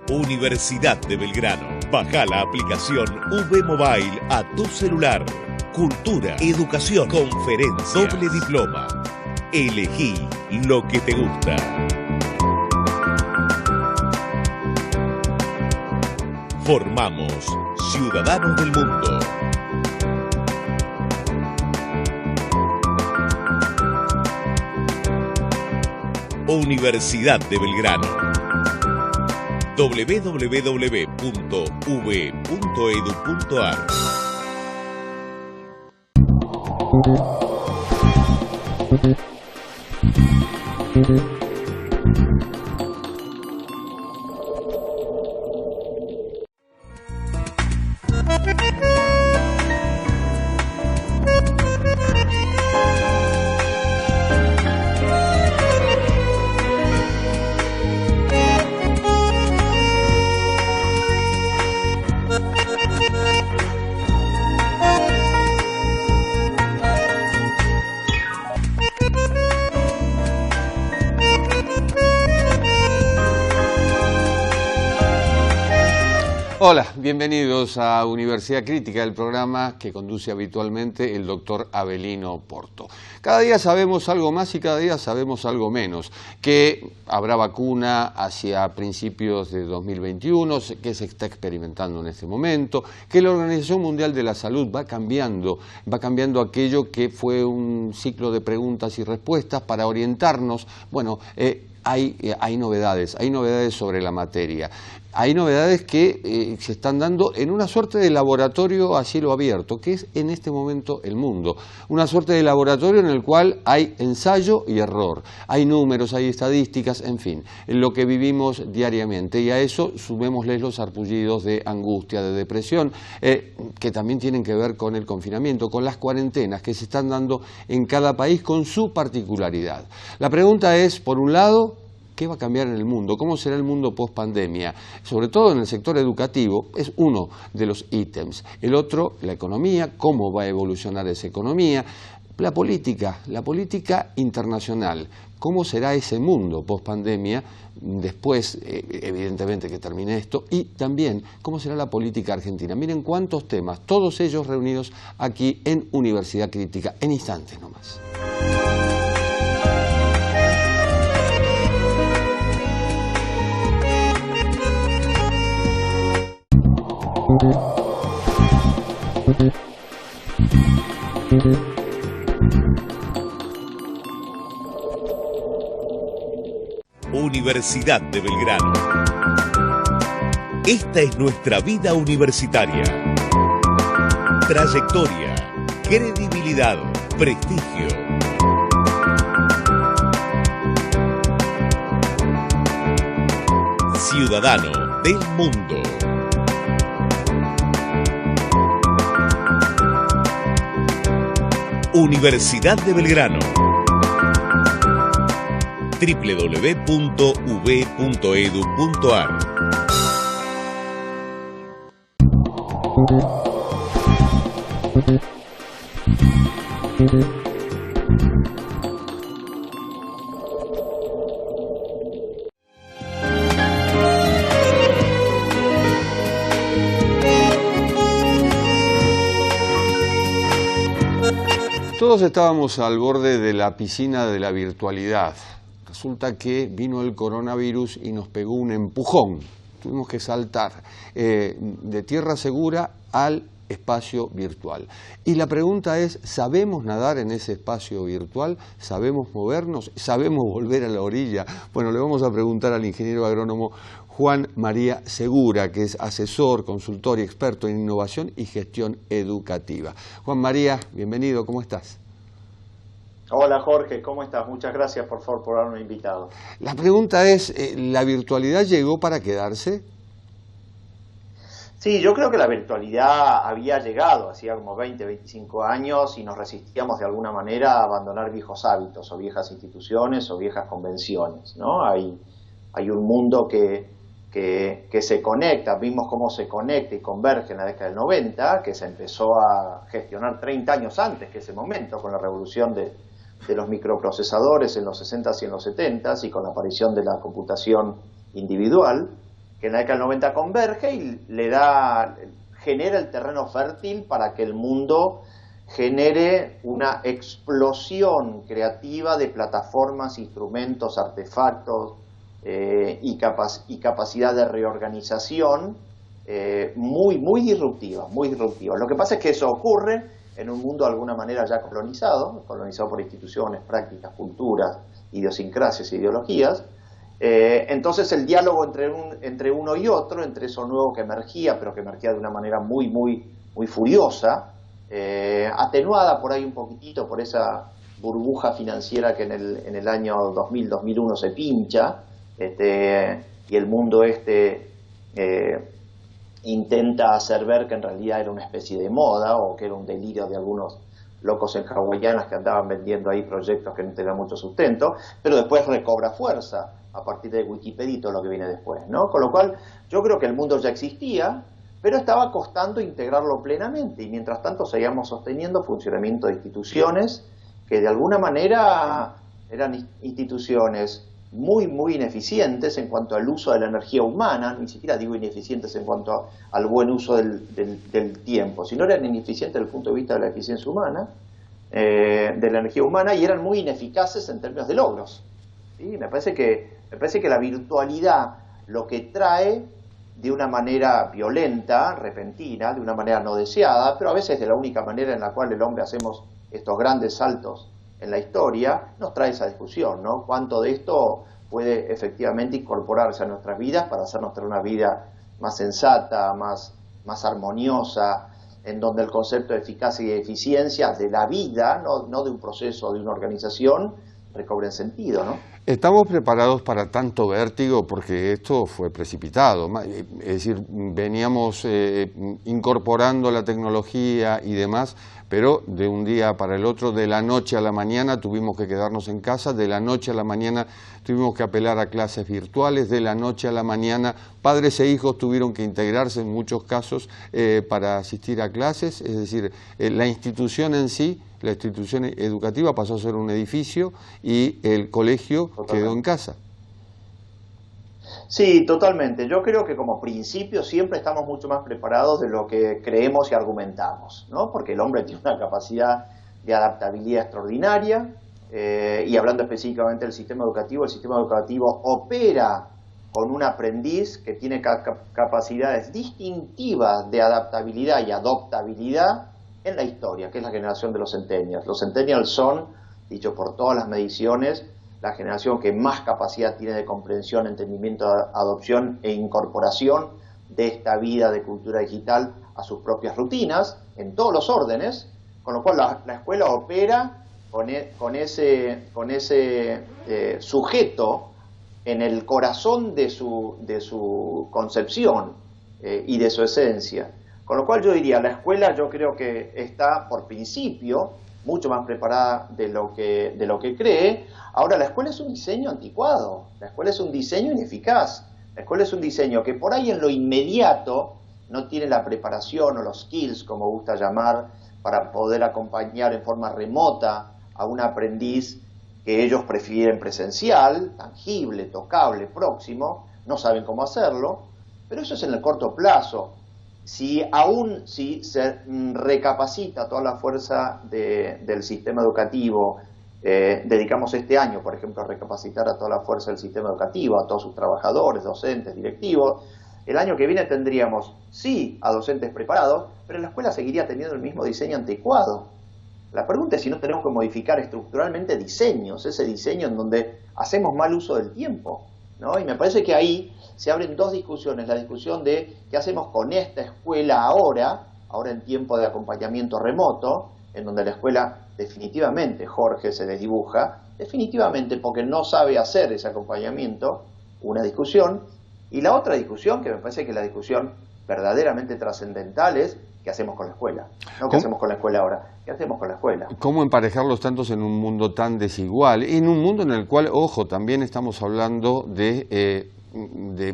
Universidad de Belgrano. Baja la aplicación V Mobile a tu celular. Cultura, educación, conferencias, doble diploma. Elegí lo que te gusta. Formamos ciudadanos del mundo. Universidad de Belgrano. www.uv.edu.ar. Hola, bienvenidos a Universidad Crítica, el programa que conduce habitualmente el doctor Avelino Porto. Cada día sabemos algo más y cada día sabemos algo menos, que habrá vacuna hacia principios de 2021, que se está experimentando en este momento, que la Organización Mundial de la Salud va cambiando aquello que fue un ciclo de preguntas y respuestas para orientarnos. Bueno, hay novedades sobre la materia. Hay novedades que se están dando en una suerte de laboratorio a cielo abierto, que es en este momento el mundo. Una suerte de laboratorio en el cual hay ensayo y error. Hay números, hay estadísticas, en fin, en lo que vivimos diariamente. Y a eso sumémosles los sarpullidos de angustia, de depresión, que también tienen que ver con el confinamiento, con las cuarentenas que se están dando en cada país con su particularidad. La pregunta es, por un lado, ¿qué va a cambiar en el mundo? ¿Cómo será el mundo post-pandemia? Sobre todo en el sector educativo, es uno de los ítems. El otro, la economía, cómo va a evolucionar esa economía. La política internacional. ¿Cómo será ese mundo post-pandemia después, evidentemente, que termine esto? Y también, ¿cómo será la política argentina? Miren cuántos temas, todos ellos reunidos aquí en Universidad Crítica, en instantes nomás. Universidad de Belgrano. Esta es nuestra vida universitaria. Trayectoria, credibilidad, prestigio. Ciudadano del mundo. Universidad de Belgrano. www.uv.edu.ar. Todos estábamos al borde de la piscina de la virtualidad. Resulta que vino el coronavirus y nos pegó un empujón. Tuvimos que saltar de tierra segura al espacio virtual. Y la pregunta es, ¿sabemos nadar en ese espacio virtual? ¿Sabemos movernos? ¿Sabemos volver a la orilla? Bueno, le vamos a preguntar al ingeniero agrónomo Juan María Segura, que es asesor, consultor y experto en innovación y gestión educativa. Juan María, bienvenido, ¿cómo estás? Hola Jorge, ¿cómo estás? Muchas gracias por haberme invitado. La pregunta es, ¿la virtualidad llegó para quedarse? Sí, yo creo que la virtualidad había llegado hacía como 20, 25 años y nos resistíamos de alguna manera a abandonar viejos hábitos o viejas instituciones o viejas convenciones, ¿no? Hay un mundo que se conecta, vimos cómo se conecta y converge en la década del 90, que se empezó a gestionar 30 años antes que ese momento, con la revolución de los microprocesadores en los 60s y en los 70s y con la aparición de la computación individual, que en la década del 90 converge y genera el terreno fértil para que el mundo genere una explosión creativa de plataformas, instrumentos, artefactos y capacidad de reorganización muy disruptiva, muy disruptiva. Lo que pasa es que eso ocurre en un mundo de alguna manera ya colonizado por instituciones, prácticas, culturas, idiosincrasias, ideologías. Entonces el diálogo entre uno y otro, entre eso nuevo que emergía, pero que emergía de una manera muy furiosa, atenuada por ahí un poquitito por esa burbuja financiera que en el año 2000-2001 se pincha, y el mundo intenta hacer ver que en realidad era una especie de moda o que era un delirio de algunos locos en hawaianas que andaban vendiendo ahí proyectos que no tenían mucho sustento, pero después recobra fuerza a partir de Wikipedia y todo lo que viene después, ¿no? Con lo cual yo creo que el mundo ya existía, pero estaba costando integrarlo plenamente y mientras tanto seguíamos sosteniendo funcionamiento de instituciones que de alguna manera eran instituciones muy ineficientes en cuanto al uso de la energía humana, ni siquiera digo ineficientes en cuanto al buen uso del tiempo, sino eran ineficientes desde el punto de vista de la eficiencia humana, de la energía humana, y eran muy ineficaces en términos de logros. ¿Sí? Me parece que la virtualidad lo que trae de una manera violenta, repentina, de una manera no deseada, pero a veces de la única manera en la cual el hombre hacemos estos grandes saltos en la historia, nos trae esa discusión, ¿no? ¿Cuánto de esto puede efectivamente incorporarse a nuestras vidas para hacernos tener una vida más sensata, más armoniosa, en donde el concepto de eficacia y eficiencia de la vida, no de un proceso, de una organización, recobren sentido, ¿no? ¿Estamos preparados para tanto vértigo? Porque esto fue precipitado. Es decir, veníamos incorporando la tecnología y demás, pero de un día para el otro, de la noche a la mañana tuvimos que quedarnos en casa, de la noche a la mañana tuvimos que apelar a clases virtuales, de la noche a la mañana padres e hijos tuvieron que integrarse en muchos casos para asistir a clases, es decir, la institución en sí, la institución educativa pasó a ser un edificio y el colegio quedó en casa. Sí, totalmente. Yo creo que como principio siempre estamos mucho más preparados de lo que creemos y argumentamos, ¿no? Porque el hombre tiene una capacidad de adaptabilidad extraordinaria y hablando específicamente del sistema educativo, el sistema educativo opera con un aprendiz que tiene capacidades distintivas de adaptabilidad y adoptabilidad en la historia, que es la generación de los centennials. Los centennials son, dicho por todas las mediciones, la generación que más capacidad tiene de comprensión, entendimiento, adopción e incorporación de esta vida de cultura digital a sus propias rutinas, en todos los órdenes, con lo cual la escuela opera con ese sujeto en el corazón de su concepción y de su esencia. Con lo cual yo diría, la escuela yo creo que está por principio mucho más preparada de lo que cree. Ahora, la escuela es un diseño anticuado, la escuela es un diseño ineficaz, la escuela es un diseño que por ahí en lo inmediato no tiene la preparación o los skills, como gusta llamar, para poder acompañar en forma remota a un aprendiz que ellos prefieren presencial, tangible, tocable, próximo, no saben cómo hacerlo, pero eso es en el corto plazo. Si se recapacita toda la fuerza del sistema educativo, dedicamos este año, por ejemplo, a recapacitar a toda la fuerza del sistema educativo, a todos sus trabajadores, docentes, directivos, el año que viene tendríamos, sí, a docentes preparados, pero la escuela seguiría teniendo el mismo diseño anticuado. La pregunta es si no tenemos que modificar estructuralmente diseños, ese diseño en donde hacemos mal uso del tiempo, ¿no? Y me parece que ahí se abren dos discusiones, la discusión de qué hacemos con esta escuela ahora en tiempo de acompañamiento remoto, en donde la escuela definitivamente, Jorge, se desdibuja, definitivamente porque no sabe hacer ese acompañamiento, una discusión, y la otra discusión, que me parece que es la discusión verdaderamente trascendentales, ¿qué hacemos con la escuela? No qué hacemos con la escuela ahora, ¿qué hacemos con la escuela? ¿Cómo emparejarlos tantos en un mundo tan desigual? En un mundo en el cual, ojo, también estamos hablando de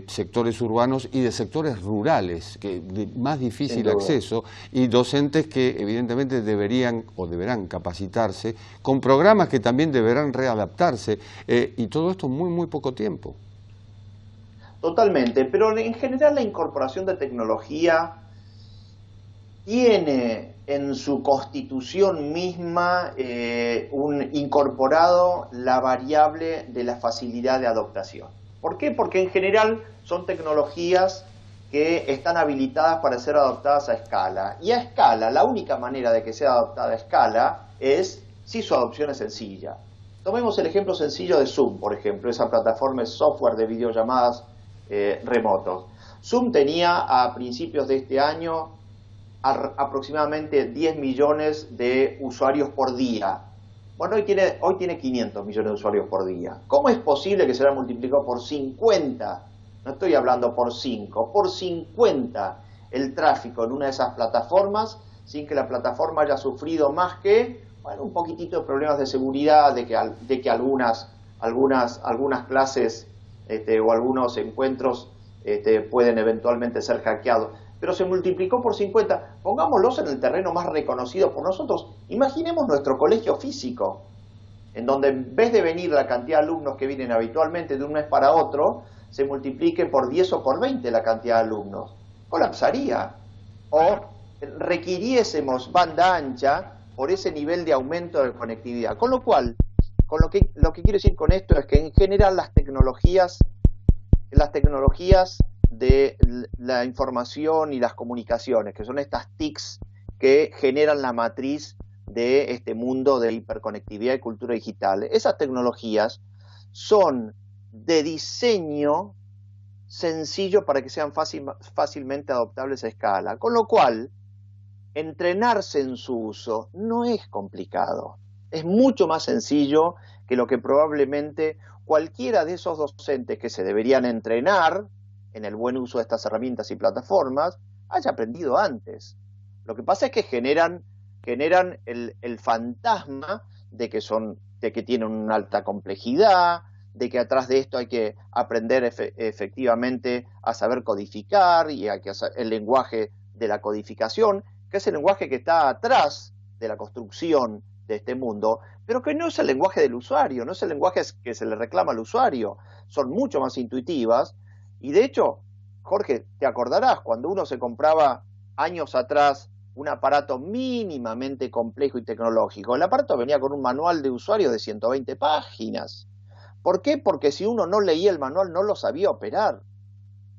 sectores urbanos y de sectores rurales, de más difícil acceso, y docentes que evidentemente deberán capacitarse, con programas que también deberán readaptarse, y todo esto en muy, muy poco tiempo. Totalmente, pero en general la incorporación de tecnología tiene en su constitución misma incorporado la variable de la facilidad de adoptación. ¿Por qué? Porque en general son tecnologías que están habilitadas para ser adoptadas a escala. Y a escala, la única manera de que sea adoptada a escala es si su adopción es sencilla. Tomemos el ejemplo sencillo de Zoom, por ejemplo, esa plataforma de software de videollamadas remotos. Zoom tenía a principios de este año aproximadamente 10 millones de usuarios por día. Bueno, hoy tiene 500 millones de usuarios por día. ¿Cómo es posible que se haya multiplicado por 50? No estoy hablando por 5, por 50 el tráfico en una de esas plataformas sin que la plataforma haya sufrido más que, bueno, un poquitito de problemas de seguridad, de que algunas clases o algunos encuentros pueden eventualmente ser hackeados. Pero se multiplicó por 50. Pongámoslos en el terreno más reconocido por nosotros. Imaginemos nuestro colegio físico, en donde en vez de venir la cantidad de alumnos que vienen habitualmente de un mes para otro, se multiplique por 10 o por 20 la cantidad de alumnos. Colapsaría. O requiriésemos banda ancha por ese nivel de aumento de conectividad. Con lo cual, lo que quiero decir con esto es que en general las tecnologías de la información y las comunicaciones, que son estas TICs que generan la matriz de este mundo de hiperconectividad y cultura digital. Esas tecnologías son de diseño sencillo para que sean fácilmente adoptables a escala, con lo cual entrenarse en su uso no es complicado, es mucho más sencillo que lo que probablemente cualquiera de esos docentes que se deberían entrenar en el buen uso de estas herramientas y plataformas haya aprendido antes. Lo que pasa es que generan el fantasma de que tienen una alta complejidad, de que atrás de esto hay que aprender efectivamente a saber codificar y a que el lenguaje de la codificación, que es el lenguaje que está atrás de la construcción de este mundo, pero que no es el lenguaje del usuario, no es el lenguaje que se le reclama al usuario, son mucho más intuitivas. Y de hecho, Jorge, te acordarás, cuando uno se compraba años atrás un aparato mínimamente complejo y tecnológico, el aparato venía con un manual de usuario de 120 páginas. ¿Por qué? Porque si uno no leía el manual no lo sabía operar.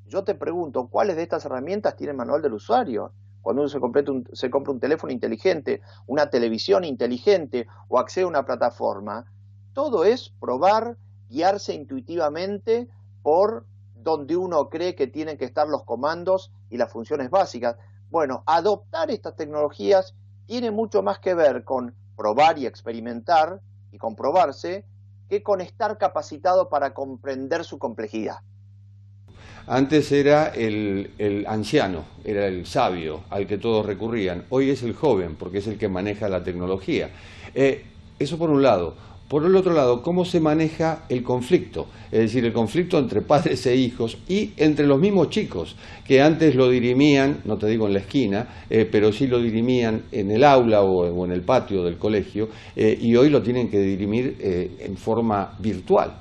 Yo te pregunto, ¿cuáles de estas herramientas tienen manual del usuario? Cuando uno se compra un teléfono inteligente, una televisión inteligente o accede a una plataforma, todo es probar, guiarse intuitivamente por donde uno cree que tienen que estar los comandos y las funciones básicas. Bueno, adoptar estas tecnologías tiene mucho más que ver con probar y experimentar y comprobarse que con estar capacitado para comprender su complejidad. Antes era el anciano, era el sabio al que todos recurrían. Hoy es el joven, porque es el que maneja la tecnología. Eso por un lado. Por el otro lado, ¿cómo se maneja el conflicto? Es decir, el conflicto entre padres e hijos y entre los mismos chicos, que antes lo dirimían, no te digo en la esquina, pero sí lo dirimían en el aula o en el patio del colegio, y hoy lo tienen que dirimir en forma virtual.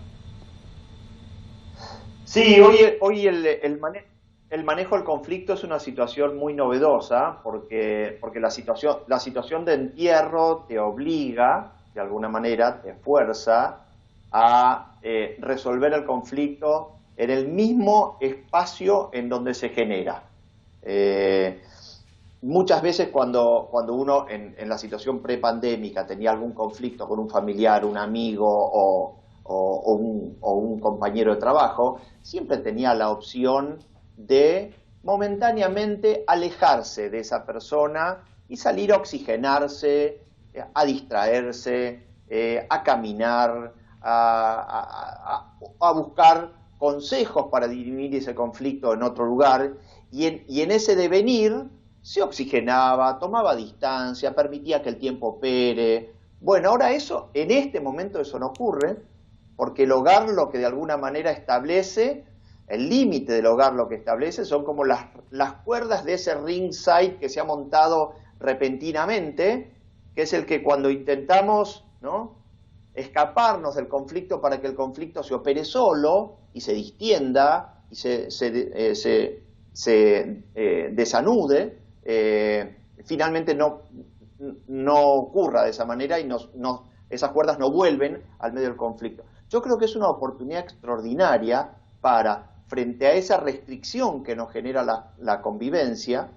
Sí, hoy el manejo del conflicto es una situación muy novedosa porque la situación de entierro te obliga, de alguna manera, te fuerza a resolver el conflicto en el mismo espacio en donde se genera. Muchas veces cuando uno en la situación prepandémica tenía algún conflicto con un familiar, un amigo o un compañero de trabajo, siempre tenía la opción de momentáneamente alejarse de esa persona y salir a oxigenarse, a distraerse, a caminar, a buscar consejos para dirimir ese conflicto en otro lugar. y en ese devenir se oxigenaba, tomaba distancia, permitía que el tiempo opere. Bueno, ahora eso, en este momento eso no ocurre, porque el hogar lo que de alguna manera establece, el límite del hogar lo que establece son como las cuerdas de ese ringside que se ha montado repentinamente, que es el que cuando intentamos, ¿no?, escaparnos del conflicto para que el conflicto se opere solo y se distienda y se desanude, finalmente no ocurra de esa manera y esas cuerdas no vuelven al medio del conflicto. Yo creo que es una oportunidad extraordinaria para, frente a esa restricción que nos genera la convivencia,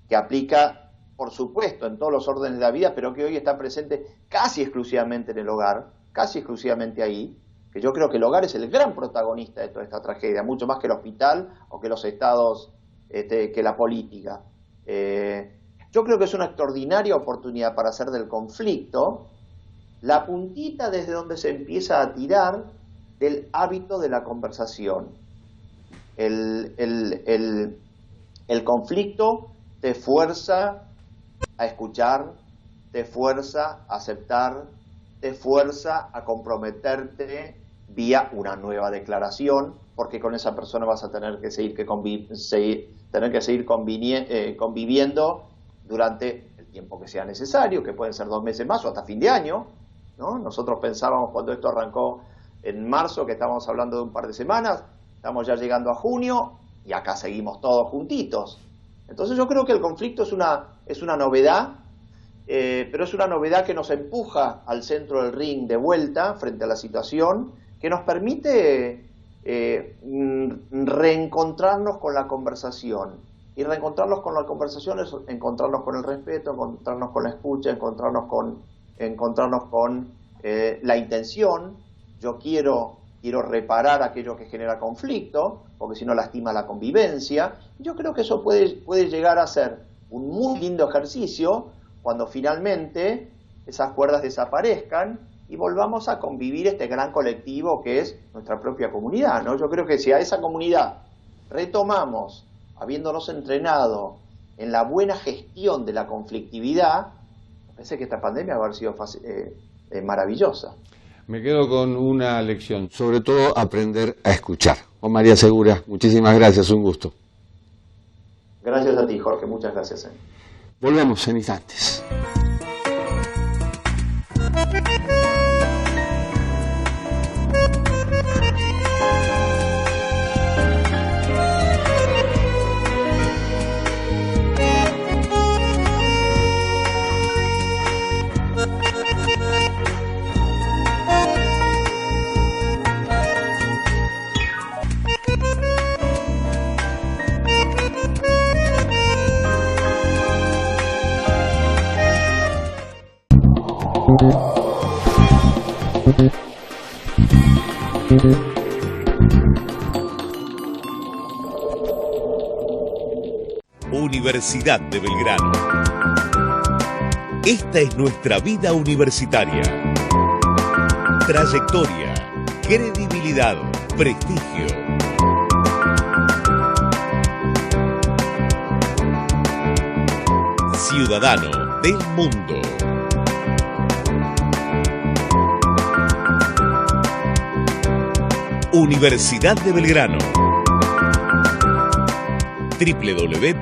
que aplica, por supuesto, en todos los órdenes de la vida, pero que hoy está presente casi exclusivamente en el hogar, casi exclusivamente ahí, que yo creo que el hogar es el gran protagonista de toda esta tragedia, mucho más que el hospital o que los estados, que la política. Yo creo que es una extraordinaria oportunidad para hacer del conflicto la puntita desde donde se empieza a tirar del hábito de la conversación. El conflicto te fuerza a escuchar, te fuerza a aceptar, te fuerza a comprometerte vía una nueva declaración, porque con esa persona vas a tener que seguir conviviendo durante el tiempo que sea necesario, que pueden ser 2 meses más o hasta fin de año, ¿no? Nosotros pensábamos cuando esto arrancó en marzo que estábamos hablando de un par de semanas, estamos ya llegando a junio y acá seguimos todos juntitos. Entonces yo creo que el conflicto es una novedad, pero es una novedad que nos empuja al centro del ring de vuelta frente a la situación, que nos permite reencontrarnos con la conversación. Y reencontrarnos con la conversación es encontrarnos con el respeto, encontrarnos con la escucha, encontrarnos con la intención. Yo quiero reparar aquello que genera conflicto, porque si no lastima la convivencia. Yo creo que eso puede llegar a ser un muy lindo ejercicio cuando finalmente esas cuerdas desaparezcan y volvamos a convivir este gran colectivo que es nuestra propia comunidad, ¿no? Yo creo que si a esa comunidad retomamos, habiéndonos entrenado en la buena gestión de la conflictividad, me parece que esta pandemia va a haber sido maravillosa. Me quedo con una lección, sobre todo aprender a escuchar. Juan María Segura, muchísimas gracias, un gusto. Gracias a ti, Jorge, muchas gracias. Volvemos en instantes. Universidad de Belgrano. Esta es nuestra vida universitaria. Trayectoria, credibilidad, prestigio. Ciudadano del mundo. Universidad de Belgrano. www.ub.edu.ar.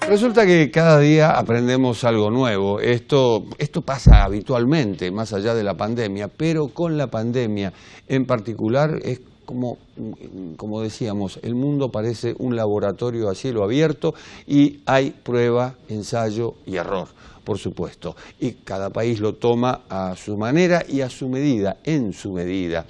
Resulta que cada día aprendemos algo nuevo. Esto pasa habitualmente, más allá de la pandemia, pero con la pandemia en particular es como decíamos, el mundo parece un laboratorio a cielo abierto y hay prueba, ensayo y error, por supuesto. Y cada país lo toma a su manera y a su medida, en su medida.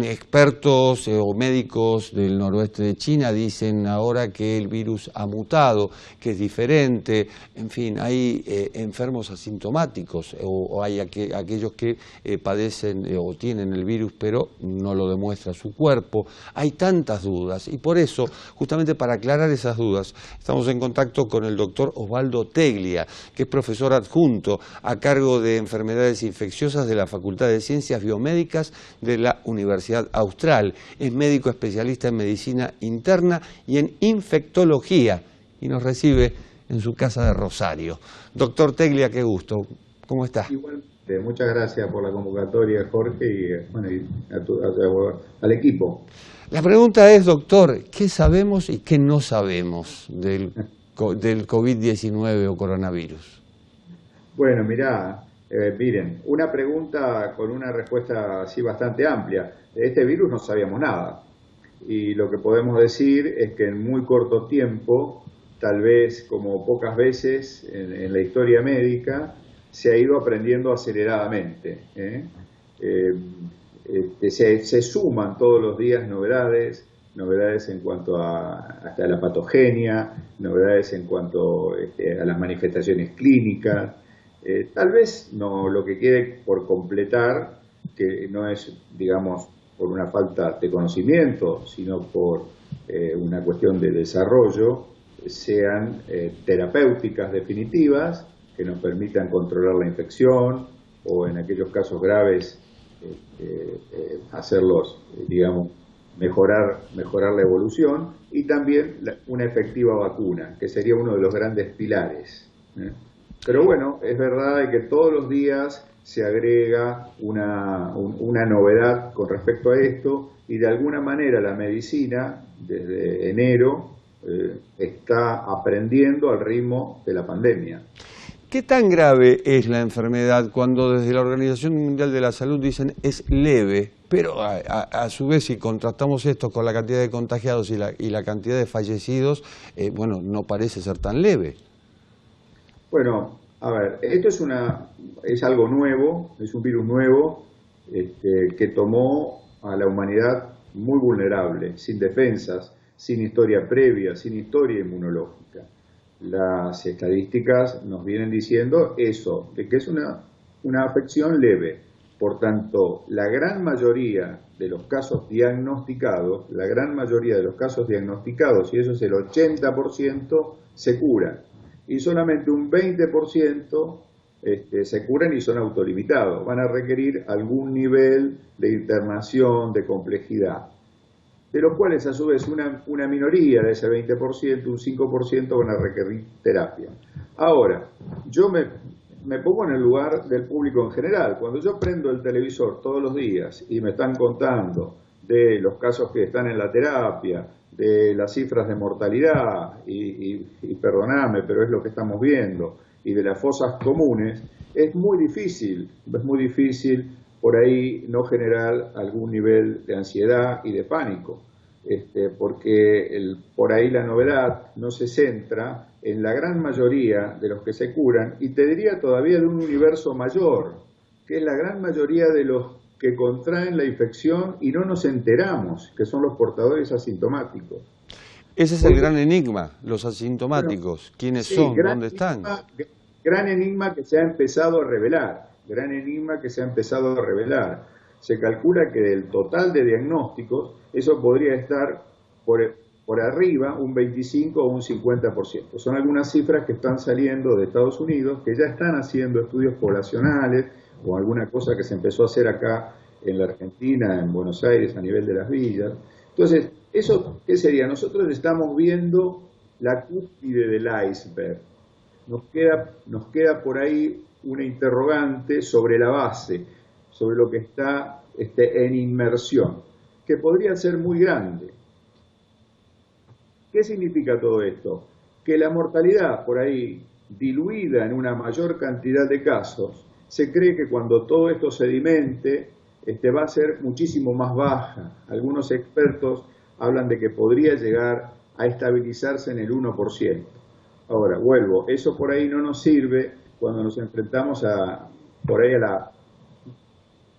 expertos o médicos del noroeste de China dicen ahora que el virus ha mutado, que es diferente, en fin, hay enfermos asintomáticos o hay aquellos que padecen o tienen el virus pero no lo demuestra su cuerpo. Hay tantas dudas y por eso, justamente para aclarar esas dudas, estamos en contacto con el doctor Osvaldo Teglia, que es profesor adjunto a cargo de enfermedades infecciosas de la Facultad de Ciencias Biomédicas de la Universidad Austral. Es médico especialista en medicina interna y en infectología y nos recibe en su casa de Rosario. Doctor Teglia, qué gusto. ¿Cómo está? Igualmente, muchas gracias por la convocatoria, Jorge, y, bueno, y al equipo. La pregunta es, doctor, ¿qué sabemos y qué no sabemos del COVID-19 o coronavirus? Bueno, miren, una pregunta con una respuesta así bastante amplia. De este virus no sabíamos nada y lo que podemos decir es que en muy corto tiempo, tal vez como pocas veces en la historia médica, se ha ido aprendiendo aceleradamente. Se suman todos los días novedades en cuanto hasta la patogenia, novedades en cuanto a las manifestaciones clínicas. Tal vez no lo que quede por completar, que no es, digamos, por una falta de conocimiento, sino por una cuestión de desarrollo, sean terapéuticas definitivas que nos permitan controlar la infección o en aquellos casos graves hacerlos, digamos, mejorar la evolución y también una efectiva vacuna, que sería uno de los grandes pilares. Pero bueno, es verdad que todos los días se agrega una novedad con respecto a esto y de alguna manera la medicina desde enero está aprendiendo al ritmo de la pandemia. ¿Qué tan grave es la enfermedad cuando desde la Organización Mundial de la Salud dicen es leve, pero a su vez si contrastamos esto con la cantidad de contagiados y la cantidad de fallecidos, bueno, no parece ser tan leve? Bueno, a ver, esto es algo nuevo, es un virus nuevo que tomó a la humanidad muy vulnerable, sin defensas, sin historia previa, sin historia inmunológica. Las estadísticas nos vienen diciendo eso, de que es una afección leve. Por tanto, la gran mayoría de los casos diagnosticados, y eso es el 80%, se curan. Y solamente un 20% se curan y son autolimitados. Van a requerir algún nivel de internación, de complejidad, de los cuales a su vez una minoría de ese 20%, un 5% van a requerir terapia. Ahora, yo me pongo en el lugar del público en general. Cuando yo prendo el televisor todos los días y me están contando de los casos que están en la terapia, de las cifras de mortalidad, y perdoname, pero es lo que estamos viendo, y de las fosas comunes, es muy difícil por ahí no generar algún nivel de ansiedad y de pánico, porque por ahí la novedad no se centra en la gran mayoría de los que se curan, y te diría todavía de un universo mayor, que es la gran mayoría de los que contraen la infección y no nos enteramos, que son los portadores asintomáticos. Ese es el gran enigma, los asintomáticos. Bueno, ¿quiénes son? ¿Dónde están? Gran enigma que se ha empezado a revelar. Se calcula que del total de diagnósticos, eso podría estar por arriba un 25 o un 50%. Son algunas cifras que están saliendo de Estados Unidos, que ya están haciendo estudios poblacionales, o alguna cosa que se empezó a hacer acá en la Argentina, en Buenos Aires, a nivel de las villas. Entonces, ¿eso qué sería? Nosotros estamos viendo la cúspide del iceberg. Nos queda por ahí una interrogante sobre la base, sobre lo que está en inmersión, que podría ser muy grande. ¿Qué significa todo esto? Que la mortalidad por ahí, diluida en una mayor cantidad de casos, se cree que cuando todo esto sedimente, va a ser muchísimo más baja. Algunos expertos hablan de que podría llegar a estabilizarse en el 1%. Ahora, vuelvo, eso por ahí no nos sirve cuando nos enfrentamos a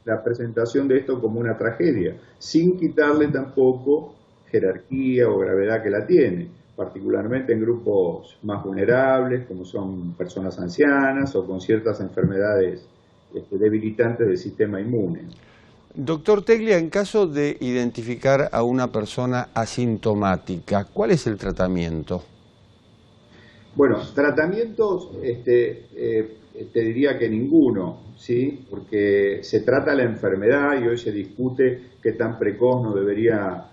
la presentación de esto como una tragedia, sin quitarle tampoco jerarquía o gravedad que la tiene, particularmente en grupos más vulnerables, como son personas ancianas o con ciertas enfermedades debilitantes del sistema inmune. Doctor Teglia, en caso de identificar a una persona asintomática, ¿cuál es el tratamiento? Bueno, tratamientos, te diría que ninguno, ¿sí? Porque se trata la enfermedad y hoy se discute qué tan precoz no deberían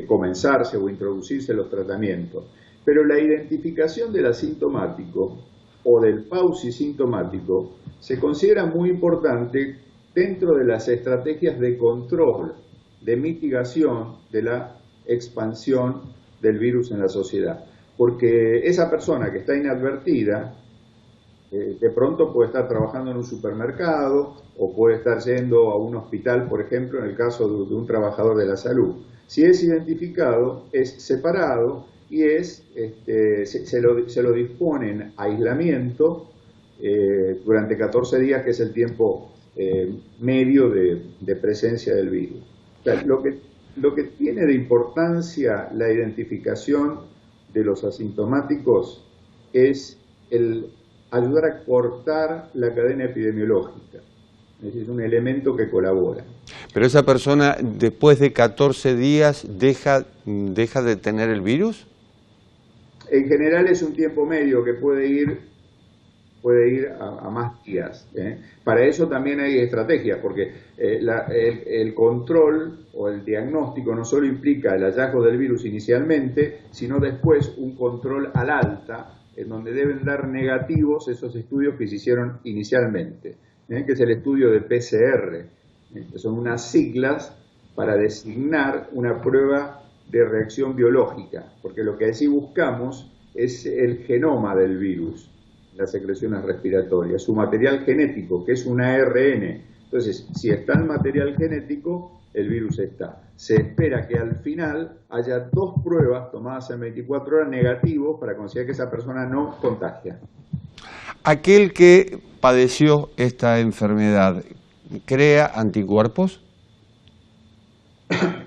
comenzarse o introducirse los tratamientos. Pero la identificación del asintomático o del paucisintomático se considera muy importante dentro de las estrategias de control, de mitigación de la expansión del virus en la sociedad. Porque esa persona que está inadvertida, de pronto puede estar trabajando en un supermercado o puede estar yendo a un hospital, por ejemplo, en el caso de un trabajador de la salud. Si es identificado, es separado y se lo disponen aislamiento durante 14 días, que es el tiempo medio de presencia del virus. O sea, lo que tiene de importancia la identificación de los asintomáticos es el ayudar a cortar la cadena epidemiológica. Es un elemento que colabora. Pero esa persona, después de 14 días, ¿deja de tener el virus? En general es un tiempo medio que puede ir a más días. Para eso también hay estrategias, porque el control o el diagnóstico no solo implica el hallazgo del virus inicialmente, sino después un control al alta, en donde deben dar negativos esos estudios que se hicieron inicialmente, que es el estudio de PCR, que son unas siglas para designar una prueba de reacción biológica, porque lo que así buscamos es el genoma del virus, las secreciones respiratorias, su material genético, que es un ARN. Entonces, si está el material genético, el virus está. Se espera que al final haya 2 pruebas tomadas en 24 horas negativos para considerar que esa persona no contagia. Aquel que padeció esta enfermedad, ¿crea anticuerpos?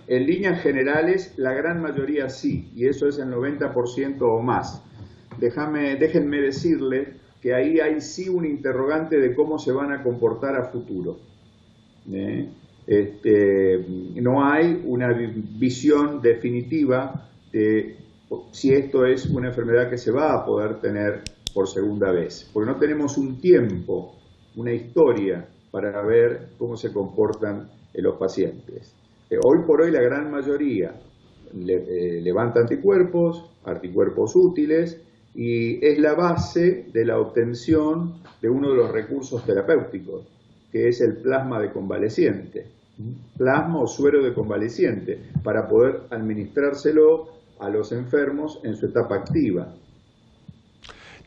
En líneas generales, la gran mayoría sí, y eso es el 90% o más. Déjenme decirle que ahí hay sí un interrogante de cómo se van a comportar a futuro. No hay una visión definitiva de si esto es una enfermedad que se va a poder tener por segunda vez, porque no tenemos un tiempo, una historia para ver cómo se comportan los pacientes. Hoy por hoy la gran mayoría levanta anticuerpos útiles, y es la base de la obtención de uno de los recursos terapéuticos, que es el plasma de convaleciente, plasma o suero de convaleciente, para poder administrárselo a los enfermos en su etapa activa.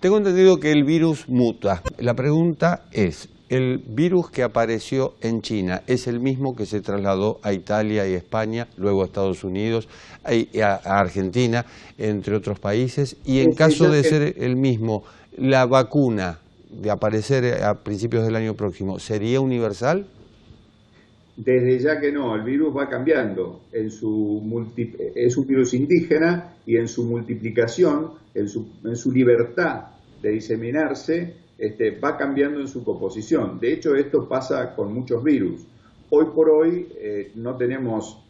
Tengo entendido que el virus muta. La pregunta es, ¿el virus que apareció en China es el mismo que se trasladó a Italia y España, luego a Estados Unidos, a Argentina, entre otros países? Y en caso de ser el mismo, ¿la vacuna de aparecer a principios del año próximo sería universal? Desde ya que no, el virus va cambiando. Es un virus indígena y en su multiplicación, en su libertad de diseminarse, va cambiando en su composición. De hecho, esto pasa con muchos virus. Hoy por hoy no tenemos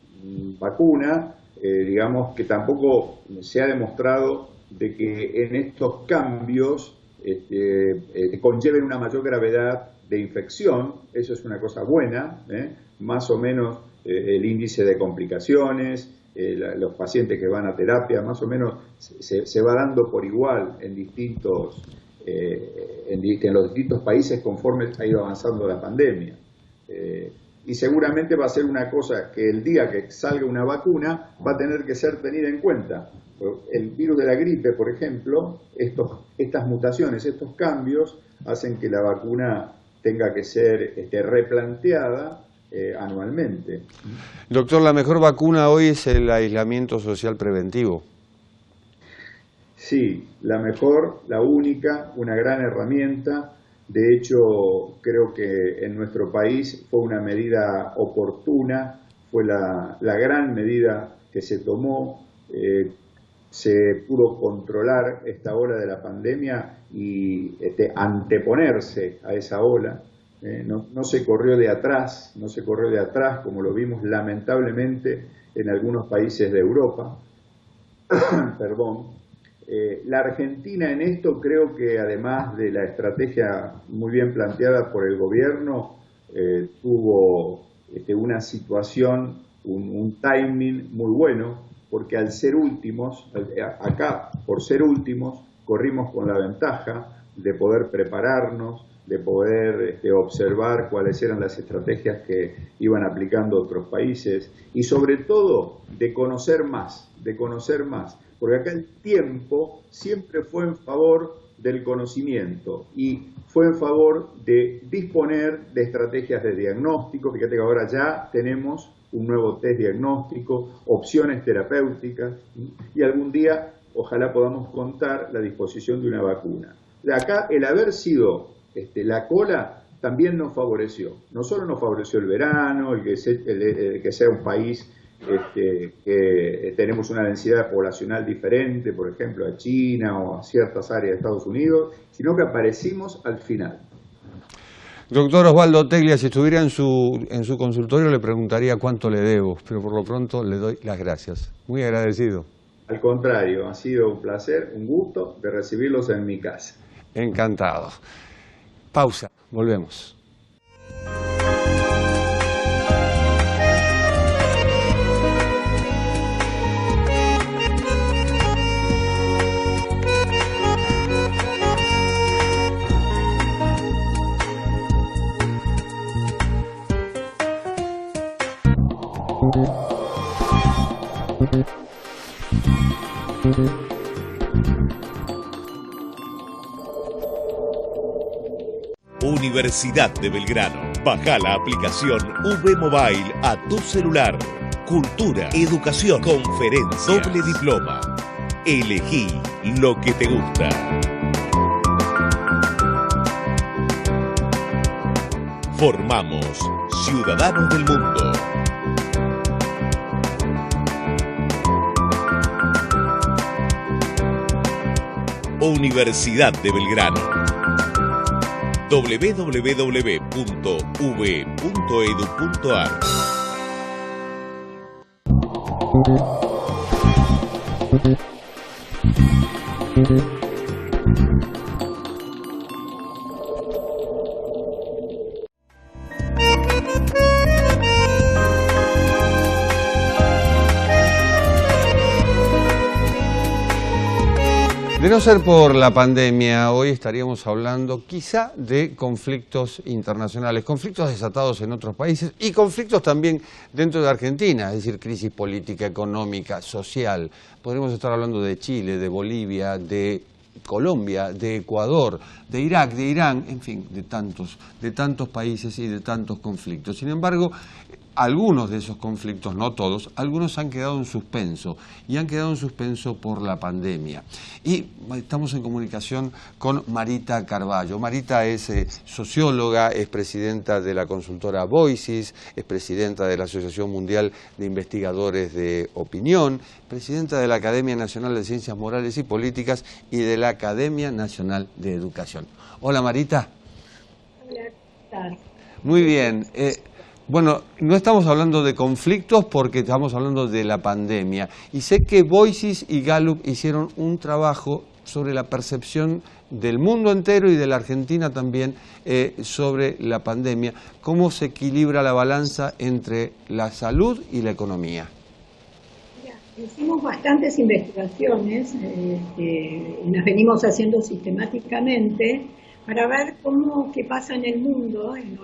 vacuna, digamos que tampoco se ha demostrado de que en estos cambios conlleven una mayor gravedad de infección. Eso es una cosa buena, más o menos el índice de complicaciones, los pacientes que van a terapia, más o menos se va dando por igual en los distintos países conforme ha ido avanzando la pandemia. Y seguramente va a ser una cosa que el día que salga una vacuna va a tener que ser tenida en cuenta. El virus de la gripe, por ejemplo, estas mutaciones, estos cambios, hacen que la vacuna tenga que ser replanteada anualmente. Doctor, la mejor vacuna hoy es el aislamiento social preventivo. Sí, la mejor, la única, una gran herramienta De hecho, creo que en nuestro país fue una medida oportuna, fue la gran medida que se tomó. Se pudo controlar esta ola de la pandemia y anteponerse a esa ola. No se corrió de atrás, como lo vimos lamentablemente en algunos países de Europa. Perdón. La Argentina en esto, creo que además de la estrategia muy bien planteada por el gobierno, tuvo una situación, un timing muy bueno, porque al ser últimos, acá por ser últimos, corrimos con la ventaja de poder prepararnos, de poder observar cuáles eran las estrategias que iban aplicando otros países y sobre todo de conocer más, porque acá el tiempo siempre fue en favor del conocimiento y fue en favor de disponer de estrategias de diagnóstico. Fíjate que ahora ya tenemos un nuevo test diagnóstico, opciones terapéuticas, y algún día ojalá podamos contar la disposición de una vacuna. De acá el haber sido la cola también nos favoreció. No solo nos favoreció el verano, el que sea un país que tenemos una densidad poblacional diferente, por ejemplo a China o a ciertas áreas de Estados Unidos, sino que aparecimos al final. Doctor Osvaldo Teglia, si estuviera en su consultorio le preguntaría cuánto le debo, pero por lo pronto le doy las gracias. Muy agradecido. Al contrario, ha sido un placer, un gusto de recibirlos en mi casa. Encantado. Pausa, volvemos. Universidad de Belgrano. Baja la aplicación V Mobile a tu celular. Cultura, educación, conferencias, doble diploma. Elegí lo que te gusta. Formamos ciudadanos del mundo. Universidad de Belgrano. www.uv.edu.ar. De no ser por la pandemia, hoy estaríamos hablando quizá de conflictos internacionales, conflictos desatados en otros países y conflictos también dentro de Argentina, es decir, crisis política, económica, social. Podríamos estar hablando de Chile, de Bolivia, de Colombia, de Ecuador, de Irak, de Irán, en fin, de tantos países y de tantos conflictos. Sin embargo, algunos de esos conflictos, no todos, algunos han quedado en suspenso y han quedado en suspenso por la pandemia. Y estamos en comunicación con Marita Carballo. Marita es socióloga, es presidenta de la consultora Voices, es presidenta de la Asociación Mundial de Investigadores de Opinión, presidenta de la Academia Nacional de Ciencias Morales y Políticas y de la Academia Nacional de Educación. Hola Marita. Hola, ¿qué tal? Muy bien. Bueno, no estamos hablando de conflictos porque estamos hablando de la pandemia. Y sé que Voices y Gallup hicieron un trabajo sobre la percepción del mundo entero y de la Argentina también sobre la pandemia. ¿Cómo se equilibra la balanza entre la salud y la economía? Mira, hicimos bastantes investigaciones, las venimos haciendo sistemáticamente, para ver qué pasa en el mundo en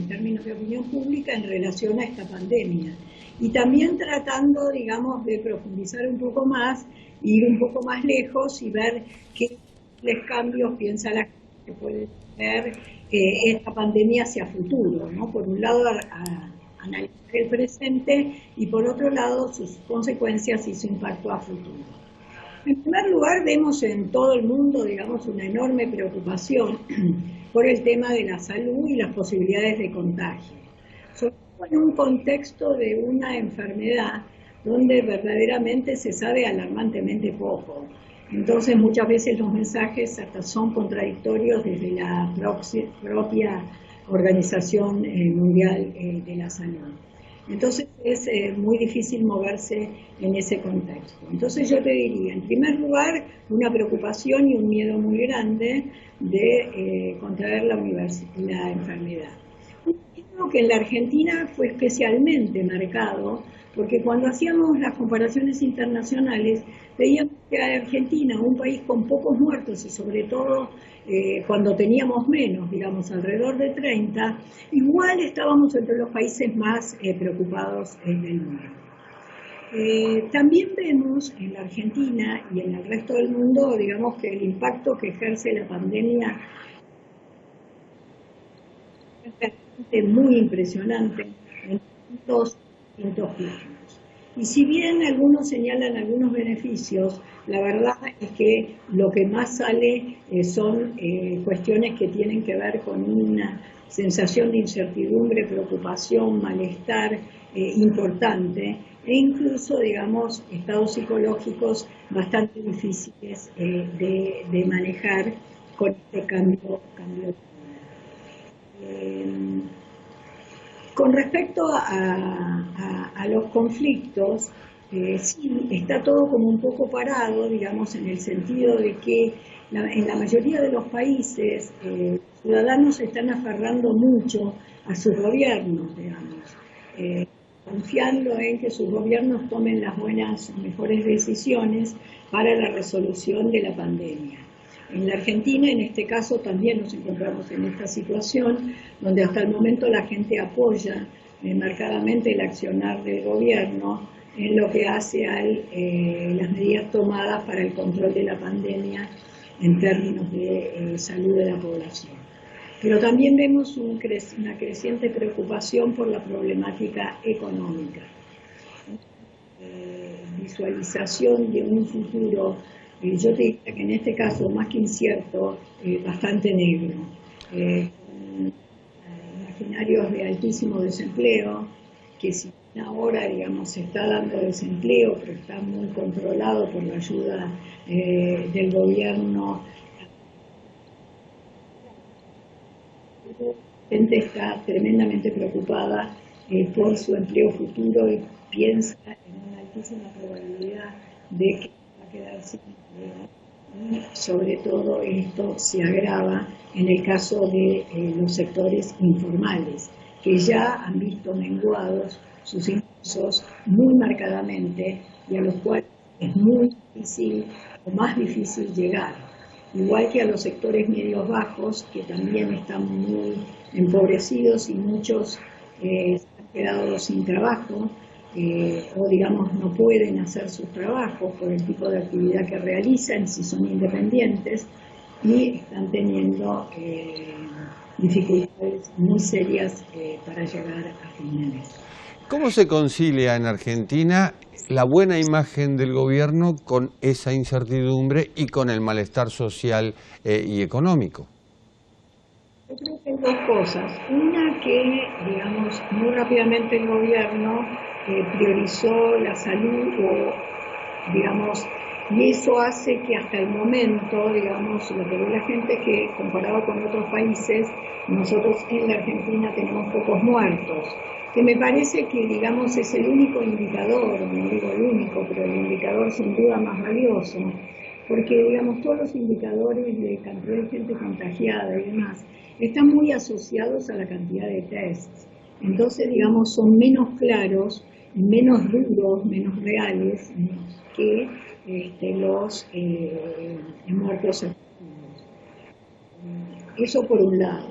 términos de opinión pública en relación a esta pandemia. Y también tratando, digamos, de profundizar un poco más, ir un poco más lejos y ver qué cambios piensa la gente que puede tener esta pandemia hacia futuro, ¿no? Por un lado, analizar el presente y por otro lado, sus consecuencias y su impacto a futuro. En primer lugar, vemos en todo el mundo, digamos, una enorme preocupación por el tema de la salud y las posibilidades de contagio, sobre todo en un contexto de una enfermedad donde verdaderamente se sabe alarmantemente poco. Entonces, muchas veces los mensajes hasta son contradictorios desde la propia Organización Mundial de la Salud. Entonces es muy difícil moverse en ese contexto. Entonces yo te diría, en primer lugar, una preocupación y un miedo muy grande de contraer la enfermedad. Creo que en la Argentina fue especialmente marcado, porque cuando hacíamos las comparaciones internacionales, veíamos que Argentina, un país con pocos muertos y sobre todo cuando teníamos menos, digamos alrededor de 30, igual estábamos entre los países más preocupados del mundo. También vemos en la Argentina y en el resto del mundo, digamos que el impacto que ejerce la pandemia es muy impresionante en distintos planos. Y si bien algunos señalan algunos beneficios, la verdad es que lo que más sale son cuestiones que tienen que ver con una sensación de incertidumbre, preocupación, malestar importante e incluso, digamos, estados psicológicos bastante difíciles de manejar con este cambio. Con respecto a los conflictos, sí, está todo como un poco parado, digamos, en el sentido de que en la mayoría de los países los ciudadanos se están aferrando mucho a sus gobiernos, digamos, confiando en que sus gobiernos tomen las mejores decisiones para la resolución de la pandemia. En la Argentina, en este caso, también nos encontramos en esta situación, donde hasta el momento la gente apoya marcadamente el accionar del gobierno en lo que hace a las medidas tomadas para el control de la pandemia en términos de salud de la población. Pero también vemos una creciente preocupación por la problemática económica. Visualización de un futuro, yo te diría que en este caso, más que incierto, bastante negro. Imaginarios de altísimo desempleo, que si ahora, digamos, se está dando desempleo, pero está muy controlado por la ayuda del gobierno. La gente está tremendamente preocupada por su empleo futuro y piensa en una altísima probabilidad de que va a quedar sin empleo. Y sobre todo esto se agrava en el caso de los sectores informales, que ya han visto menguados sus ingresos muy marcadamente y a los cuales es muy difícil o más difícil llegar. Igual que a los sectores medios bajos, que también están muy empobrecidos y muchos han quedado sin trabajo o digamos no pueden hacer sus trabajos por el tipo de actividad que realizan si son independientes y están teniendo dificultades muy serias para llegar a fin de mes. ¿Cómo se concilia en Argentina la buena imagen del gobierno con esa incertidumbre y con el malestar social y económico? Yo creo que hay dos cosas. Una que, digamos, muy rápidamente el gobierno priorizó la salud o, digamos, y eso hace que hasta el momento, digamos, lo que ve la gente es que comparado con otros países, nosotros en la Argentina tenemos pocos muertos, que me parece que, digamos, es el único indicador, no digo el único, pero el indicador sin duda más valioso, porque, digamos, todos los indicadores de cantidad de gente contagiada y demás están muy asociados a la cantidad de tests. Entonces, digamos, son menos claros, menos duros, menos reales que los muertos activos. Eso por un lado.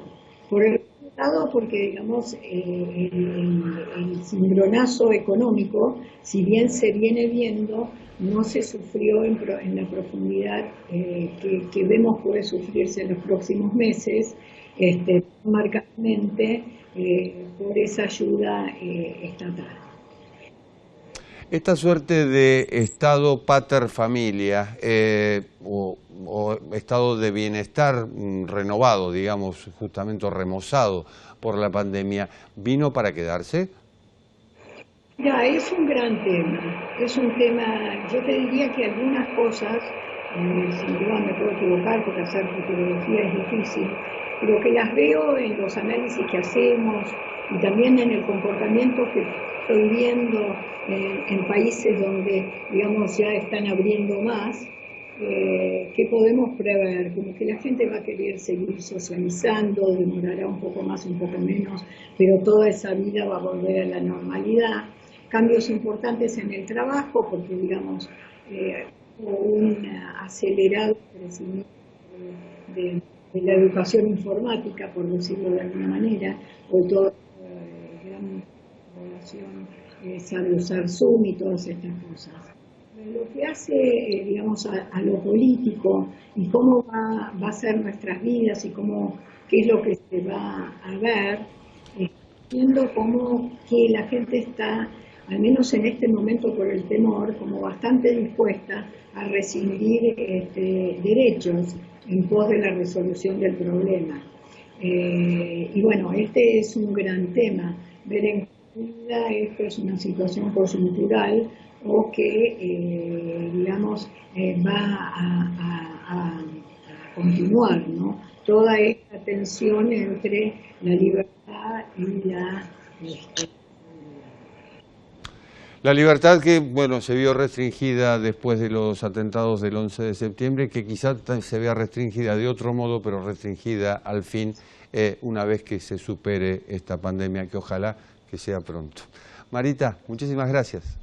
Por el otro lado, porque, digamos, el cimbronazo económico, si bien se viene viendo, no se sufrió en la profundidad que vemos puede sufrirse en los próximos meses, marcadamente por esa ayuda estatal. Esta suerte de estado pater familia o estado de bienestar renovado, digamos, justamente remozado por la pandemia, ¿vino para quedarse? Ya, es un gran tema. Es un tema, yo te diría que algunas cosas, sin duda me puedo equivocar porque hacer futurología es difícil, pero que las veo en los análisis que hacemos y también en el comportamiento que estoy viendo en países donde, digamos, ya están abriendo más, que podemos prever, como que la gente va a querer seguir socializando, demorará un poco más, un poco menos, pero toda esa vida va a volver a la normalidad. Cambios importantes en el trabajo, porque, digamos, un acelerado crecimiento de la educación informática, por decirlo de alguna manera, o toda gran población sabe usar Zoom y todas estas cosas. Lo que hace, digamos, a lo político y cómo va a ser nuestras vidas y qué es lo que se va a ver, viendo cómo que la gente está, al menos en este momento por el temor, como bastante dispuesta a rescindir derechos en pos de la resolución del problema. Y bueno, este es un gran tema, ver en qué medida esto es una situación coyuntural o que, digamos, va a continuar, ¿no? Toda esta tensión entre la libertad y la libertad que, bueno, se vio restringida después de los atentados del 11 de septiembre, que quizás se vea restringida de otro modo, pero restringida al fin una vez que se supere esta pandemia, que ojalá que sea pronto. Marita, muchísimas gracias.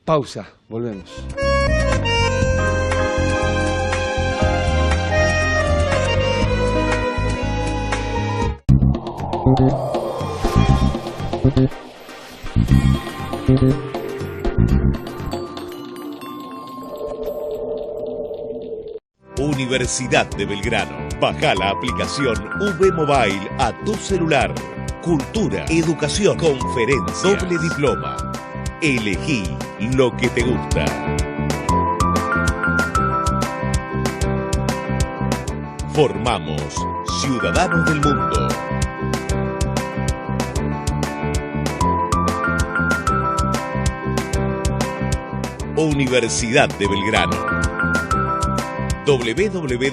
Pausa, volvemos. Universidad de Belgrano. Baja la aplicación V Mobile a tu celular. Cultura, educación, conferencias, doble diploma. Elegí lo que te gusta. Formamos ciudadanos del mundo. Universidad de Belgrano. www.v.edu.ar.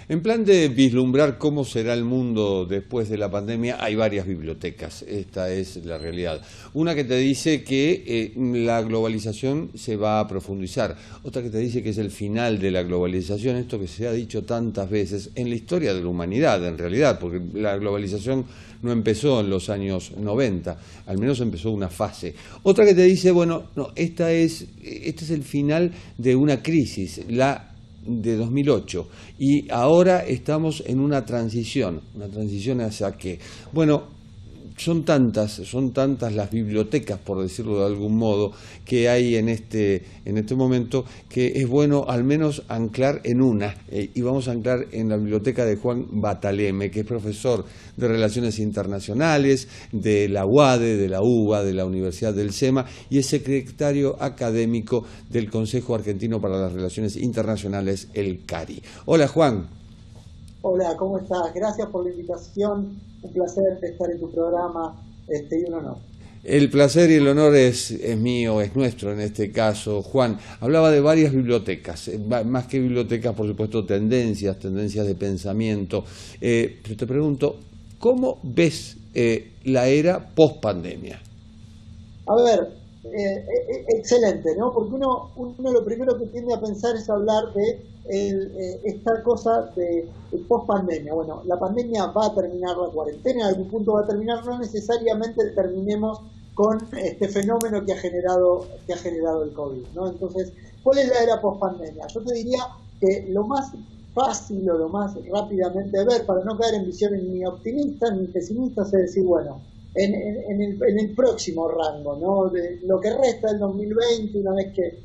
En plan de vislumbrar cómo será el mundo después de la pandemia, hay varias bibliotecas, esta es la realidad. Una que te dice que la globalización se va a profundizar, otra que te dice que es el final de la globalización, esto que se ha dicho tantas veces en la historia de la humanidad en realidad, porque la globalización no empezó en los años 90, al menos empezó una fase. Otra que te dice, bueno, no, este es el final de una crisis, la de 2008, y ahora estamos en una transición hacia qué. Bueno, son tantas las bibliotecas, por decirlo de algún modo, que hay en este momento, que es bueno al menos anclar en una, y vamos a anclar en la biblioteca de Juan Bataleme, que es profesor de Relaciones Internacionales de la UADE, de la UBA, de la Universidad del SEMA, y es secretario académico del Consejo Argentino para las Relaciones Internacionales, el CARI. Hola, Juan. Hola, ¿cómo estás? Gracias por la invitación, un placer estar en tu programa y un honor. El placer y el honor es mío, es nuestro en este caso. Juan, hablaba de varias bibliotecas, más que bibliotecas, por supuesto, tendencias de pensamiento. Pero te pregunto, ¿cómo ves la era post-pandemia? A ver, excelente, ¿no? Porque uno lo primero que tiende a pensar es hablar de esta cosa de post-pandemia. Bueno, la pandemia va a terminar, la cuarentena en algún punto va a terminar, no necesariamente terminemos con este fenómeno que ha generado el COVID, ¿no? Entonces, ¿cuál es la era post-pandemia? Yo te diría que lo más fácil o lo más rápidamente de ver, para no caer en visiones ni optimistas ni pesimistas, es decir, bueno, en el próximo rango, ¿no? De lo que resta del 2020, una vez que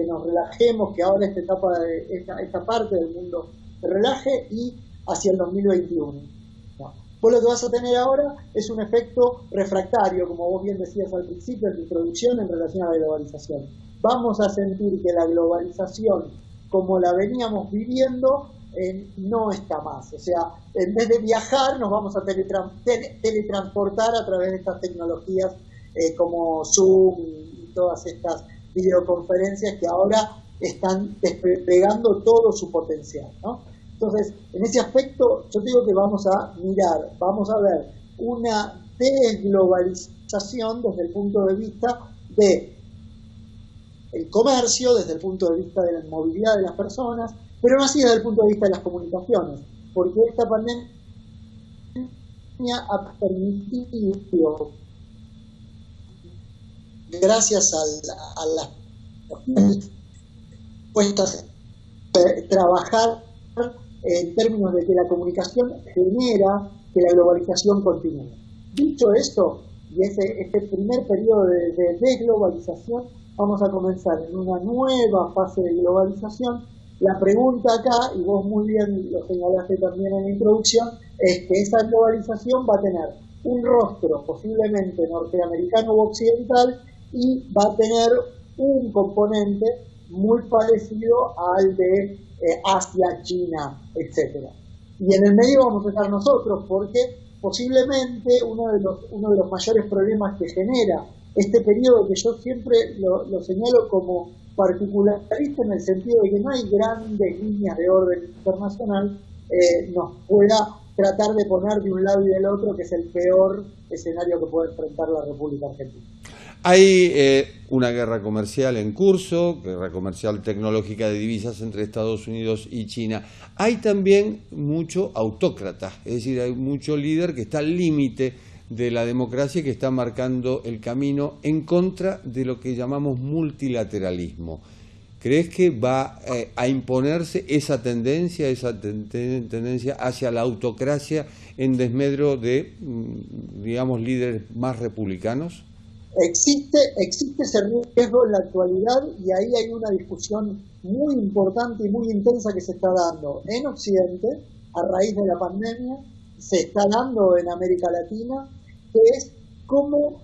nos relajemos, que ahora esta parte del mundo se relaje, y hacia el 2021. ¿No? Vos lo que vas a tener ahora es un efecto refractario, como vos bien decías al principio en tu introducción, en relación a la globalización. Vamos a sentir que la globalización, como la veníamos viviendo, no está más. O sea, en vez de viajar, nos vamos a teletransportar a través de estas tecnologías como Zoom y todas estas videoconferencias que ahora están desplegando todo su potencial, ¿no? Entonces, en ese aspecto, yo digo que vamos a ver una desglobalización desde el punto de vista de el comercio, desde el punto de vista de la movilidad de las personas, pero no así desde el punto de vista de las comunicaciones, porque esta pandemia ha permitido, gracias a las puestas, trabajar en términos de que la comunicación genera que la globalización continúe. Dicho esto, y este primer periodo de desglobalización, vamos a comenzar en una nueva fase de globalización. La pregunta acá, y vos muy bien lo señalaste también en la introducción, es que esa globalización va a tener un rostro posiblemente norteamericano o occidental, y va a tener un componente muy parecido al de Asia, China, etc. Y en el medio vamos a estar nosotros, porque posiblemente uno de los mayores problemas que genera este periodo, que yo siempre lo señalo como particularista en el sentido de que no hay grandes líneas de orden internacional, nos pueda tratar de poner de un lado y del otro, que es el peor escenario que puede enfrentar la República Argentina. Hay una guerra comercial en curso, guerra comercial tecnológica de divisas entre Estados Unidos y China. Hay también mucho autócrata, es decir, hay mucho líder que está al límite de la democracia y que está marcando el camino en contra de lo que llamamos multilateralismo. ¿Crees que va a imponerse esa tendencia hacia la autocracia en desmedro de, digamos, líderes más republicanos? Existe ese riesgo en la actualidad, y ahí hay una discusión muy importante y muy intensa que se está dando en Occidente a raíz de la pandemia, se está dando en América Latina, que es cómo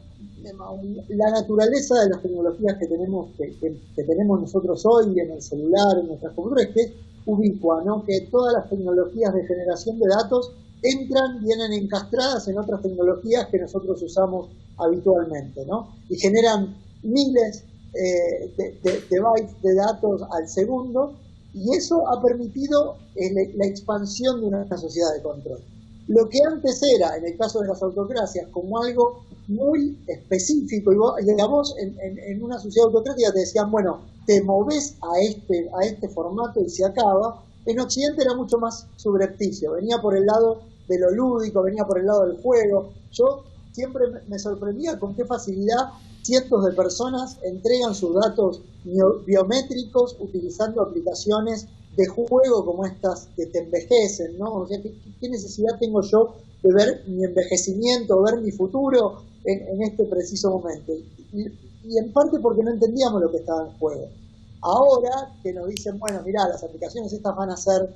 la naturaleza de las tecnologías que tenemos nosotros hoy en el celular, en nuestras computadoras, que es ubicua, ¿no? Que todas las tecnologías de generación de datos vienen encastradas en otras tecnologías que nosotros usamos habitualmente, ¿no? Y generan miles de bytes de datos al segundo, y eso ha permitido la expansión de una sociedad de control. Lo que antes era, en el caso de las autocracias, como algo muy específico, y a vos en una sociedad autocrática te decían, bueno, te movés a este formato y se acaba. En Occidente era mucho más subrepticio, venía por el lado de lo lúdico, venía por el lado del juego. Yo siempre me sorprendía con qué facilidad cientos de personas entregan sus datos biométricos utilizando aplicaciones de juego como estas que te envejecen, ¿no? O sea, ¿qué necesidad tengo yo de ver mi envejecimiento, ver mi futuro en este preciso momento? Y en parte porque no entendíamos lo que estaba en juego. Ahora que nos dicen, bueno, mirá, las aplicaciones estas van a ser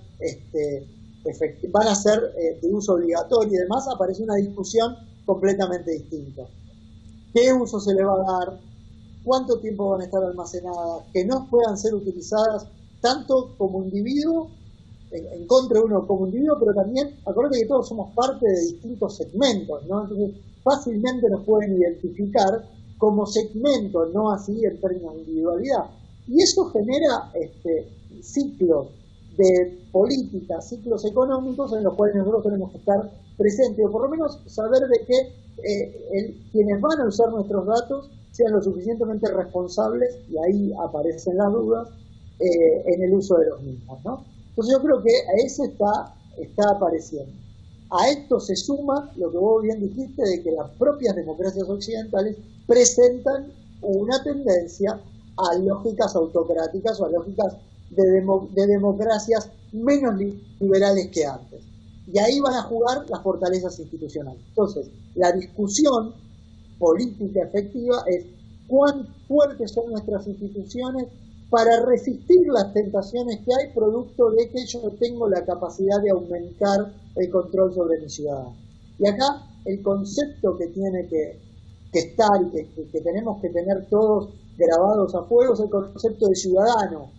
de uso obligatorio y demás, aparece una discusión completamente distinta. ¿Qué uso se le va a dar? ¿Cuánto tiempo van a estar almacenadas? Que no puedan ser utilizadas tanto como individuo, en contra de uno como individuo, pero también, acuérdate que todos somos parte de distintos segmentos, ¿no? Entonces, fácilmente nos pueden identificar como segmentos, no así en términos de individualidad. Y eso genera ciclos de política, ciclos económicos en los cuales nosotros tenemos que estar presentes, o por lo menos saber de que quienes van a usar nuestros datos sean lo suficientemente responsables, y ahí aparecen las dudas, en el uso de los mismos, ¿no? Entonces yo creo que a eso está apareciendo. A esto se suma lo que vos bien dijiste, de que las propias democracias occidentales presentan una tendencia a lógicas autocráticas o a lógicas de democracias menos liberales que antes. Y ahí van a jugar las fortalezas institucionales. Entonces, la discusión política efectiva es cuán fuertes son nuestras instituciones para resistir las tentaciones que hay, producto de que yo no tengo la capacidad de aumentar el control sobre mis ciudadanos. Y acá el concepto que tiene que estar y que tenemos que tener todos grabados a fuego es el concepto de ciudadano,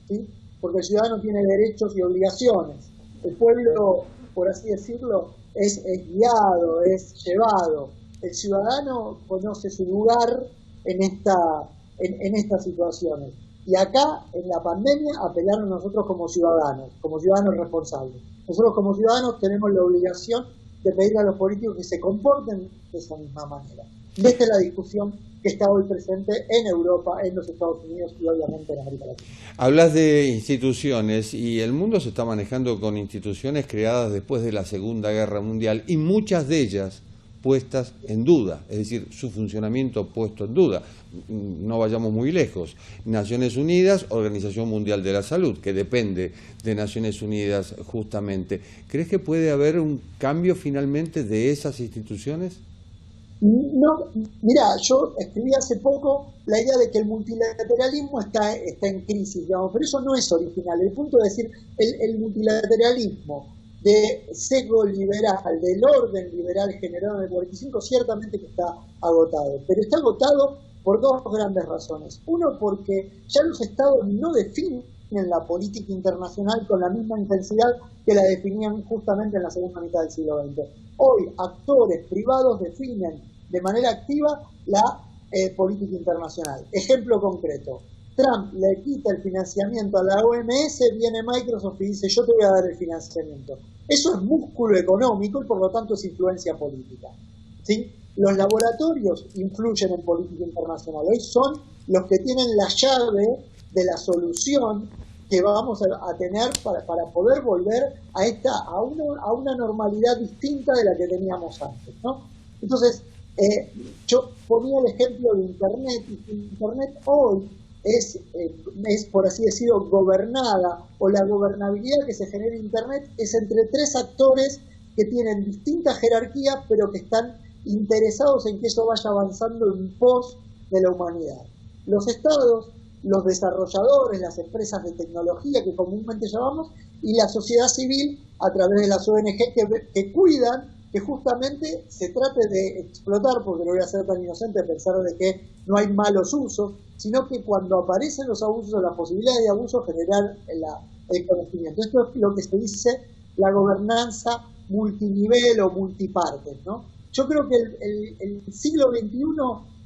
¿sí? Porque el ciudadano tiene derechos y obligaciones. El pueblo, por así decirlo, es guiado, es llevado. El ciudadano conoce su lugar en estas situaciones. Y acá, en la pandemia, apelaron nosotros como ciudadanos responsables. Nosotros como ciudadanos tenemos la obligación de pedirle a los políticos que se comporten de esa misma manera. Y esta es la discusión que está hoy presente en Europa, en los Estados Unidos y obviamente en América Latina. Hablas de instituciones y el mundo se está manejando con instituciones creadas después de la Segunda Guerra Mundial y muchas de ellas puestas en duda, es decir, su funcionamiento puesto en duda. No vayamos muy lejos. Naciones Unidas, Organización Mundial de la Salud, que depende de Naciones Unidas justamente. ¿Crees que puede haber un cambio finalmente de esas instituciones? No, mira, yo escribí hace poco la idea de que el multilateralismo está en crisis, digamos, pero eso no es original. El punto de decir el multilateralismo de sesgo liberal, del orden liberal generado en el 45, ciertamente que está agotado, pero está agotado por dos grandes razones. Uno, porque ya los estados no definen la política internacional con la misma intensidad que la definían justamente en la segunda mitad del siglo XX. Hoy, actores privados definen de manera activa la política internacional. Ejemplo concreto, Trump le quita el financiamiento a la OMS, viene Microsoft y dice yo te voy a dar el financiamiento. Eso es músculo económico y por lo tanto es influencia política, ¿sí? Los laboratorios influyen en política internacional. Hoy son los que tienen la llave de la solución que vamos a tener para poder volver a una normalidad distinta de la que teníamos antes, ¿no? Entonces, yo ponía el ejemplo de Internet, y Internet hoy es, por así decirlo, gobernada, o la gobernabilidad que se genera en Internet es entre tres actores que tienen distintas jerarquías, pero que están interesados en que eso vaya avanzando en pos de la humanidad. Los estados, los desarrolladores, las empresas de tecnología que comúnmente llamamos, y la sociedad civil a través de las ONG que cuidan que justamente se trate de explotar, porque no voy a ser tan inocente de pensar de que no hay malos usos, sino que cuando aparecen los abusos o las posibilidades de abuso, generar el conocimiento. Esto es lo que se dice la gobernanza multinivel o multipartes, ¿no? Yo creo que el siglo XXI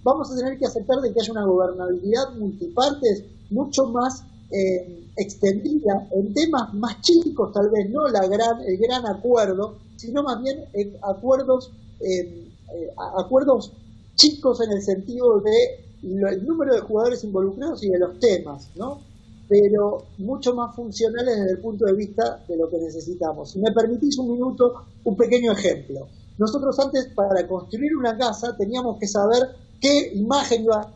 vamos a tener que aceptar de que haya una gobernabilidad multipartes mucho más extendida en temas más chicos, tal vez no el gran acuerdo, sino más bien acuerdos chicos en el sentido de el número de jugadores involucrados y de los temas, ¿no? Pero mucho más funcionales desde el punto de vista de lo que necesitamos. Si me permitís un minuto, un pequeño ejemplo. Nosotros antes, para construir una casa, teníamos que saber qué imagen iba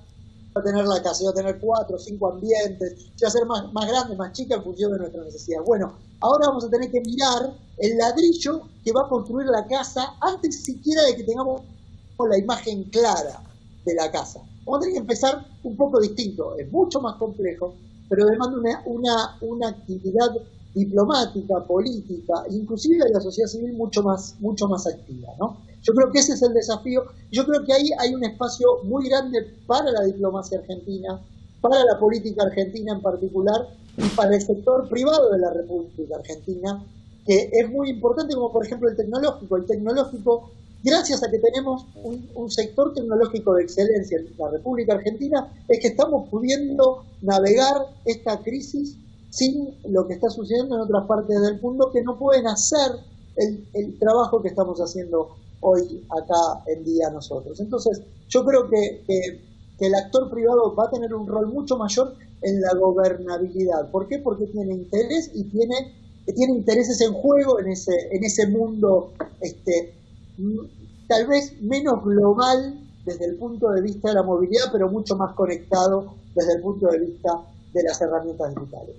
a tener la casa, iba a tener 4 o 5 ambientes, si iba a ser más grande, más chica en función de nuestra necesidad. Bueno, ahora vamos a tener que mirar el ladrillo que va a construir la casa antes siquiera de que tengamos la imagen clara de la casa. Vamos a tener que empezar un poco distinto, es mucho más complejo, pero demanda una actividad diplomática, política, inclusive de la sociedad civil mucho más activa, ¿no? Yo creo que ese es el desafío. Yo creo que ahí hay un espacio muy grande para la diplomacia argentina, para la política argentina en particular, y para el sector privado de la República Argentina, que es muy importante, como por ejemplo el tecnológico. El tecnológico, gracias a que tenemos un sector tecnológico de excelencia en la República Argentina, es que estamos pudiendo navegar esta crisis sin lo que está sucediendo en otras partes del mundo que no pueden hacer el trabajo que estamos haciendo hoy acá en día nosotros. Entonces, yo creo que que el actor privado va a tener un rol mucho mayor en la gobernabilidad. ¿Por qué? Porque tiene interés y tiene intereses en juego en ese mundo tal vez menos global desde el punto de vista de la movilidad, pero mucho más conectado desde el punto de vista de las herramientas digitales.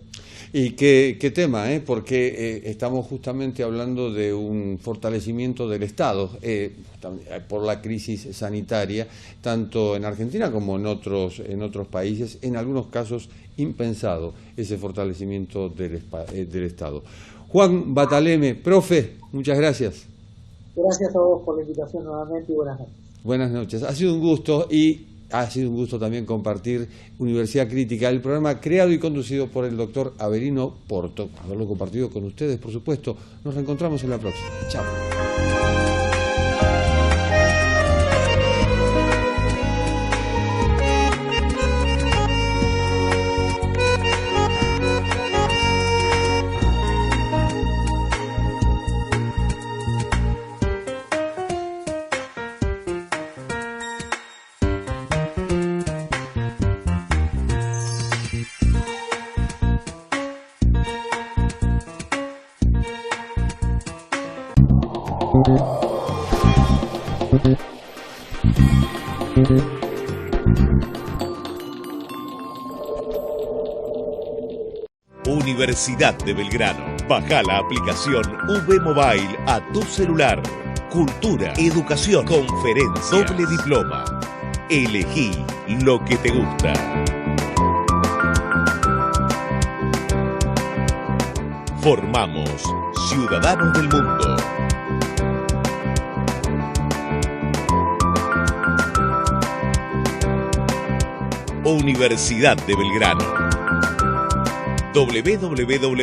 Y qué tema, porque estamos justamente hablando de un fortalecimiento del Estado por la crisis sanitaria, tanto en Argentina como en otros países, en algunos casos impensado ese fortalecimiento del Estado. Juan Bataleme, profe, muchas gracias. Gracias a vos por la invitación nuevamente y buenas noches. Buenas noches, ha sido un gusto y ha sido un gusto también compartir Universidad Crítica, el programa creado y conducido por el doctor Avelino Porto. Haberlo compartido con ustedes, por supuesto. Nos reencontramos en la próxima. Chao. Universidad de Belgrano. Baja la aplicación V Mobile a tu celular. Cultura, educación, conferencias, doble diploma. Elegí lo que te gusta. Formamos ciudadanos del mundo. Universidad de Belgrano. www.uv.edu.ar